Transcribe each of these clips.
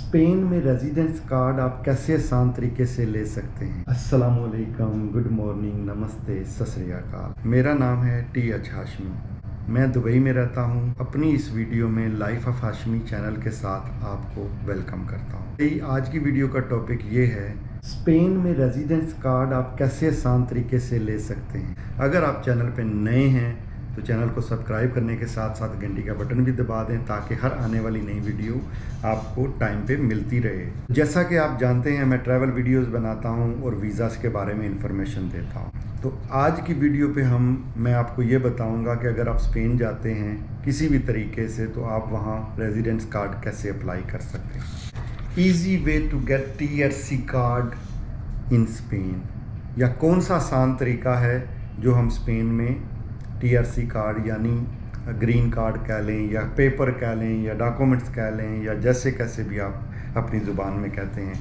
Spain में residence card आप कैसे आसान तरीके से ले सकते हैं। अस्सलाम वालेकुम, गुड मॉर्निंग, नमस्ते, सत श्री अकाल। मेरा नाम है TH हाशमी। मैं दुबई में रहता हूँ। अपनी इस वीडियो में लाइफ ऑफ हाशमी चैनल के साथ आपको वेलकम करता हूँ। आज की वीडियो का टॉपिक ये है, स्पेन में रेजिडेंस कार्ड आप कैसे आसान तरीके से ले सकते हैं। अगर आप चैनल पे नए हैं तो चैनल को सब्सक्राइब करने के साथ साथ घंटी का बटन भी दबा दें ताकि हर आने वाली नई वीडियो आपको टाइम पे मिलती रहे। जैसा कि आप जानते हैं, मैं ट्रैवल वीडियोस बनाता हूं और वीज़ास के बारे में इंफॉर्मेशन देता हूं। तो आज की वीडियो पे मैं आपको ये बताऊंगा कि अगर आप स्पेन जाते हैं किसी भी तरीके से तो आप वहाँ रेजिडेंस कार्ड कैसे अप्लाई कर सकते हैं। Easy way to get TRC card in Spain, या कौन सा आसान तरीका है जो हम स्पेन में TRC कार्ड यानी ग्रीन कार्ड कह लें या पेपर कह लें या डॉक्यूमेंट्स कह लें या जैसे कैसे भी आप अपनी ज़ुबान में कहते हैं,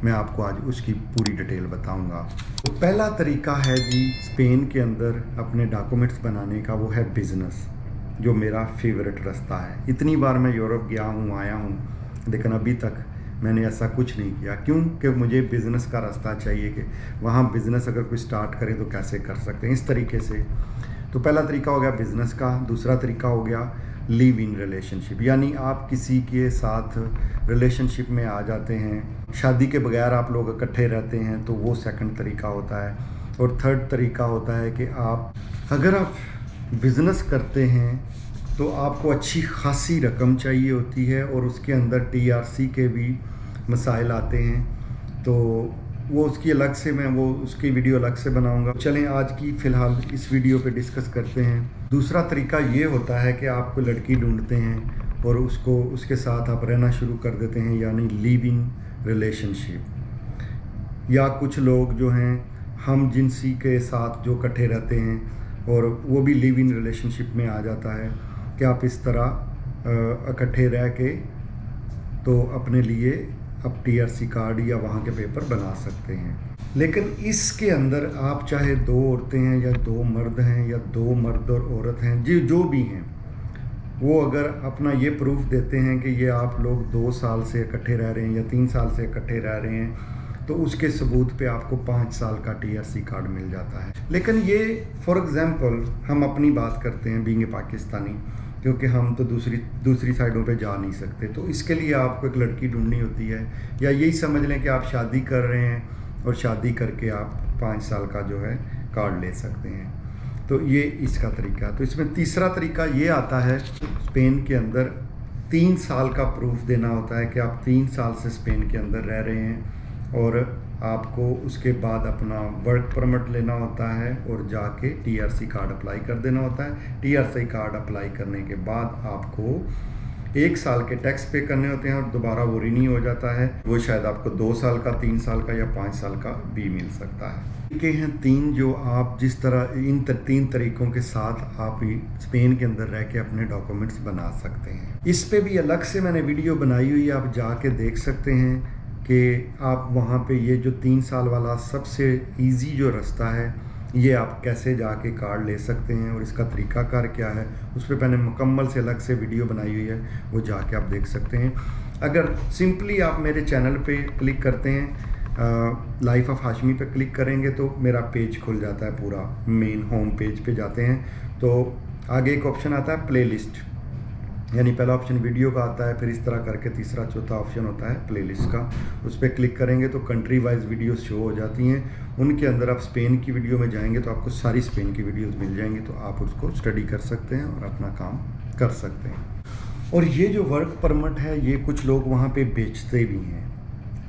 मैं आपको आज उसकी पूरी डिटेल बताऊंगा। तो पहला तरीका है जी स्पेन के अंदर अपने डॉक्यूमेंट्स बनाने का, वो है बिज़नेस, जो मेरा फेवरेट रास्ता है। इतनी बार मैं यूरोप गया हूँ, आया हूँ, लेकिन अभी तक मैंने ऐसा कुछ नहीं किया। क्यों? कि मुझे बिज़नेस का रास्ता चाहिए कि वहाँ बिज़नेस अगर कोई स्टार्ट करे तो कैसे कर सकते हैं, इस तरीके से। तो पहला तरीका हो गया बिज़नेस का। दूसरा तरीका हो गया लिव इन रिलेशनशिप, यानी आप किसी के साथ रिलेशनशिप में आ जाते हैं, शादी के बगैर आप लोग इकट्ठे रहते हैं, तो वो सेकंड तरीका होता है। और थर्ड तरीका होता है कि अगर आप बिज़नेस करते हैं तो आपको अच्छी खासी रकम चाहिए होती है और उसके अंदर TRC के भी मसाइल आते हैं, तो वो उसकी अलग से मैं उसकी वीडियो अलग से बनाऊंगा। चलें आज की फ़िलहाल इस वीडियो पे डिस्कस करते हैं। दूसरा तरीका ये होता है कि आप कोई लड़की ढूंढते हैं और उसके साथ आप रहना शुरू कर देते हैं, यानी लिव इन रिलेशनशिप। या कुछ लोग जो हैं हम जिनसी के साथ जो इकट्ठे रहते हैं और वो भी लिव इन रिलेशनशिप में आ जाता है कि आप इस तरह इकट्ठे रह के तो अपने लिए आप TRC कार्ड या वहाँ के पेपर बना सकते हैं। लेकिन इसके अंदर आप चाहे 2 औरतें हैं या 2 मर्द हैं या 2 मर्द और औरत हैं, जो भी हैं, वो अगर अपना ये प्रूफ देते हैं कि ये आप लोग 2 साल से इकट्ठे रह रहे हैं या 3 साल से इकट्ठे रह रहे हैं, तो उसके सबूत पे आपको 5 साल का TRC कार्ड मिल जाता है। लेकिन ये फॉर एग्ज़ाम्पल हम अपनी बात करते हैं बीइंग ए पाकिस्तानी, क्योंकि हम तो दूसरी साइडों पे जा नहीं सकते, तो इसके लिए आपको एक लड़की ढूंढनी होती है, या यही समझ लें कि आप शादी कर रहे हैं और शादी करके आप 5 साल का जो है कार्ड ले सकते हैं। तो ये इसका तरीका है। तो इसमें तीसरा तरीका ये आता है, स्पेन के अंदर 3 साल का प्रूफ देना होता है कि आप 3 साल से स्पेन के अंदर रह रहे हैं, और आपको उसके बाद अपना वर्क परमिट लेना होता है और जाके TRC कार्ड अप्लाई कर देना होता है। TRC कार्ड अप्लाई करने के बाद आपको 1 साल के टैक्स पे करने होते हैं और दोबारा वो रिन्यू हो जाता है। वो शायद आपको 2 साल का, 3 साल का या 5 साल का भी मिल सकता है। ये हैं 3 जो आप जिस तरह इन 3 तरीकों के साथ आप स्पेन के अंदर रह के अपने डॉक्यूमेंट्स बना सकते हैं। इस पे भी अलग से मैंने वीडियो बनाई हुई है, आप जाके देख सकते हैं कि आप वहाँ पे ये जो 3 साल वाला सबसे इजी जो रास्ता है, ये आप कैसे जाके कार्ड ले सकते हैं और इसका तरीकाकार क्या है, उस पर मैंने मुकम्मल से अलग से वीडियो बनाई हुई है, वो जाके आप देख सकते हैं। अगर सिंपली आप मेरे चैनल पे क्लिक करते हैं, लाइफ ऑफ हाशमी पे क्लिक करेंगे तो मेरा पेज खुल जाता है, पूरा मेन होम पेज पे जाते हैं तो आगे एक ऑप्शन आता है प्लेलिस्ट, यानी पहला ऑप्शन वीडियो का आता है, फिर इस तरह करके तीसरा चौथा ऑप्शन होता है प्लेलिस्ट का। उस पर क्लिक करेंगे तो कंट्री वाइज वीडियोस शो हो जाती हैं। उनके अंदर आप स्पेन की वीडियो में जाएंगे तो आपको सारी स्पेन की वीडियोस मिल जाएंगी, तो आप उसको स्टडी कर सकते हैं और अपना काम कर सकते हैं। और ये जो वर्क परमिट है, ये कुछ लोग वहाँ पे बेचते भी हैं।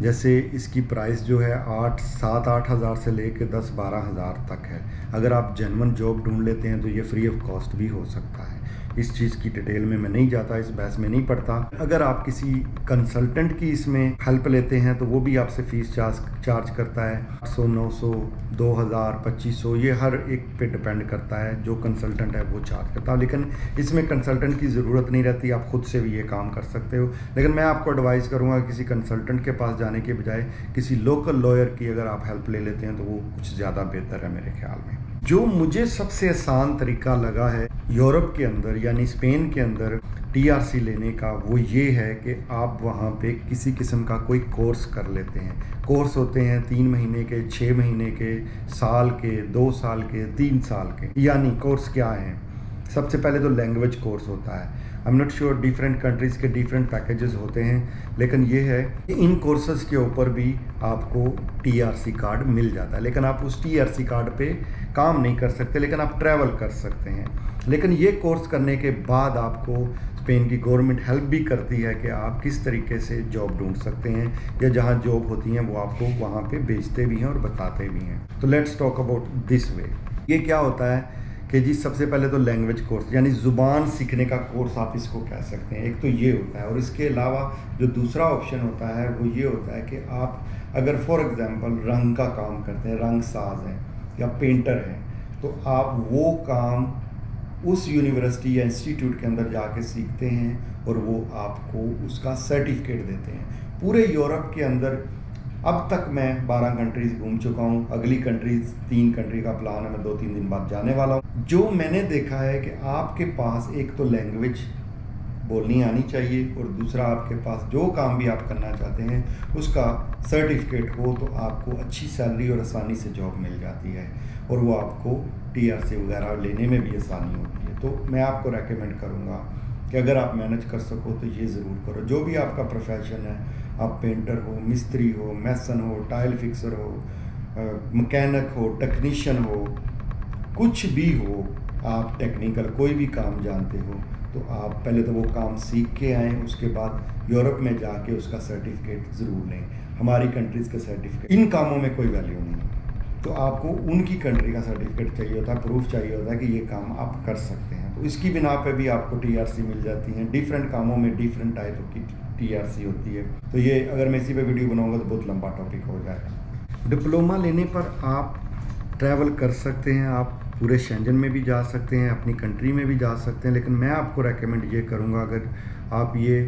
जैसे इसकी प्राइस जो है 7-8 हज़ार से लेके 10-12 हज़ार तक है। अगर आप जेन्युइन जॉब ढूंढ लेते हैं तो ये फ्री ऑफ कॉस्ट भी हो सकता है। इस चीज़ की डिटेल में मैं नहीं जाता, इस बहस में नहीं पड़ता। अगर आप किसी कंसल्टेंट की इसमें हेल्प लेते हैं तो वो भी आपसे फ़ीस चार्ज करता है 800, 900, 2000, 2500, ये हर एक पे डिपेंड करता है। जो कंसल्टेंट है वो चार्ज करता है, लेकिन इसमें कंसल्टेंट की ज़रूरत नहीं रहती, आप खुद से भी ये काम कर सकते हो। लेकिन मैं आपको एडवाइस करूँगा किसी कंसल्टेंट के पास जाने के बजाय किसी लोकल लॉयर की अगर आप हेल्प ले लेते हैं तो वो कुछ ज़्यादा बेहतर है मेरे ख्याल में। जो मुझे सबसे आसान तरीका लगा है यूरोप के अंदर यानी स्पेन के अंदर टीआरसी लेने का, वो ये है कि आप वहाँ पे किसी किस्म का कोई कोर्स कर लेते हैं। कोर्स होते हैं 3 महीने के, 6 महीने के, साल के, 2 साल के, 3 साल के। यानी कोर्स क्या हैं? सबसे पहले तो लैंग्वेज कोर्स होता है। I am not sure, different countries के डिफरेंट पैकेजेस होते हैं, लेकिन ये है कि इन कोर्सेज़ के ऊपर भी आपको टीआरसी कार्ड मिल जाता है। लेकिन आप उस टीआरसी कार्ड पे काम नहीं कर सकते, लेकिन आप ट्रैवल कर सकते हैं। लेकिन ये कोर्स करने के बाद आपको स्पेन की गवर्नमेंट हेल्प भी करती है कि आप किस तरीके से जॉब ढूंढ सकते हैं, या जहाँ जॉब होती हैं वो आपको वहाँ पे भेजते भी हैं और बताते भी हैं। तो let's talk about this way. ये क्या होता है कि जी सबसे पहले तो लैंग्वेज कोर्स यानी ज़ुबान सीखने का कोर्स आप इसको कह सकते हैं। एक तो ये होता है, और इसके अलावा जो दूसरा ऑप्शन होता है वो ये होता है कि आप अगर फॉर एग्ज़ाम्पल रंग का काम करते हैं, रंग साज हैं या पेंटर हैं, तो आप वो काम उस यूनिवर्सिटी या इंस्टीट्यूट के अंदर जाके सीखते हैं और वो आपको उसका सर्टिफिकेट देते हैं। पूरे यूरोप के अंदर अब तक मैं 12 कंट्रीज़ घूम चुका हूँ। अगली कंट्रीज़ 3 कंट्री का प्लान है, मैं 2-3 दिन बाद जाने वाला हूँ। जो मैंने देखा है कि आपके पास एक तो लैंग्वेज बोलनी आनी चाहिए, और दूसरा आपके पास जो काम भी आप करना चाहते हैं उसका सर्टिफिकेट हो, तो आपको अच्छी सैलरी और आसानी से जॉब मिल जाती है, और वो आपको टीआरसी वगैरह लेने में भी आसानी होती है। तो मैं आपको रेकमेंड करूँगा कि अगर आप मैनेज कर सको तो ये ज़रूर करो। जो भी आपका प्रोफेशन है, आप पेंटर हो, मिस्त्री हो, मैसन हो, टाइल फिक्सर हो, मैकेनिक हो, टेक्नीशियन हो, कुछ भी हो, आप टेक्निकल कोई भी काम जानते हो, तो आप पहले तो वो काम सीख के आएँ, उसके बाद यूरोप में जाके उसका सर्टिफिकेट ज़रूर लें। हमारी कंट्रीज़ के सर्टिफिकेट इन कामों में कोई वैल्यू नहीं है, तो आपको उनकी कंट्री का सर्टिफिकेट चाहिए होता है, प्रूफ चाहिए होता है कि ये काम आप कर सकते हैं। तो इसकी बिना पे भी आपको टीआरसी मिल जाती है। डिफरेंट कामों में डिफरेंट टाइप की टीआरसी होती है। तो ये अगर मैं इसी पे वीडियो बनाऊंगा तो बहुत लंबा टॉपिक हो जाएगा। डिप्लोमा लेने पर आप ट्रैवल कर सकते हैं, आप पूरे शेंजन में भी जा सकते हैं, अपनी कंट्री में भी जा सकते हैं, लेकिन मैं आपको रेकमेंड ये करूँगा, अगर आप ये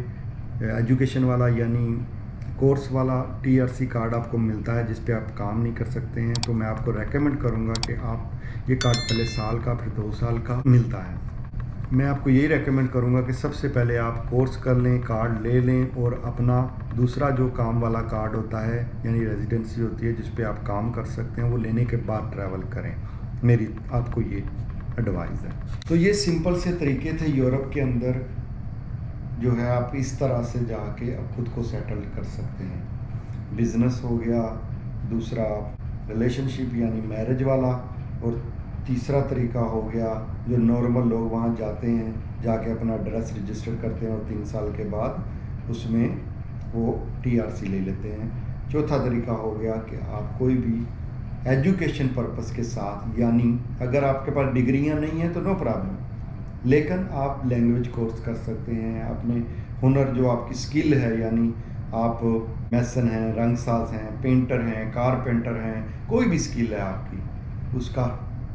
एजुकेशन वाला यानी कोर्स वाला टीआरसी कार्ड आपको मिलता है जिस पे आप काम नहीं कर सकते हैं, तो मैं आपको रेकमेंड करूँगा कि आप ये कार्ड पहले साल का फिर 2 साल का मिलता है। मैं आपको यही रेकमेंड करूँगा कि सबसे पहले आप कोर्स कर लें, कार्ड ले लें, और अपना दूसरा जो काम वाला कार्ड होता है यानी रेजिडेंसी होती है जिस पे आप काम कर सकते हैं, वो लेने के बाद ट्रैवल करें। मेरी आपको ये एडवाइस है। तो ये सिंपल से तरीके थे यूरोप के अंदर, जो है आप इस तरह से जाके अब खुद को सेटल कर सकते हैं। बिज़नेस हो गया, दूसरा रिलेशनशिप यानी मैरिज वाला, और तीसरा तरीका हो गया जो नॉर्मल लोग वहाँ जाते हैं, जाके अपना एड्रेस रजिस्टर करते हैं और 3 साल के बाद उसमें वो टीआरसी ले लेते हैं। चौथा तरीका हो गया कि आप कोई भी एजुकेशन पर्पस के साथ, यानी अगर आपके पास डिग्रियाँ नहीं हैं तो नो प्रॉब्लम, लेकिन आप लैंग्वेज कोर्स कर सकते हैं। अपने हुनर जो आपकी स्किल है, यानी आप मैसन हैं, रंगसाज हैं, पेंटर हैं, कारपेंटर हैं, कोई भी स्किल है आपकी, उसका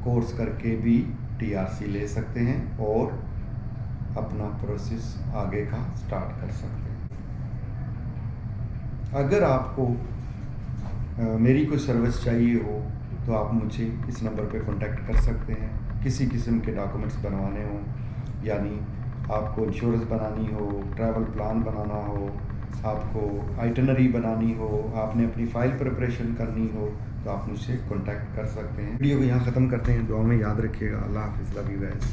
कोर्स करके भी टीआरसी ले सकते हैं और अपना प्रोसेस आगे का स्टार्ट कर सकते हैं। अगर आपको मेरी कोई सर्विस चाहिए हो तो आप मुझे इस नंबर पे कांटेक्ट कर सकते हैं। किसी किस्म के डॉक्यूमेंट्स बनवाने हो, यानी आपको इंश्योरेंस बनानी हो, ट्रैवल प्लान बनाना हो, आपको आइटनरी बनानी हो, आपने अपनी फ़ाइल प्रिपरेशन करनी हो, तो आप मुझसे कांटेक्ट कर सकते हैं। वीडियो को यहाँ ख़त्म करते हैं। दुआ में याद रखिएगा। अल्लाह हाफ़िज़। Love you guys.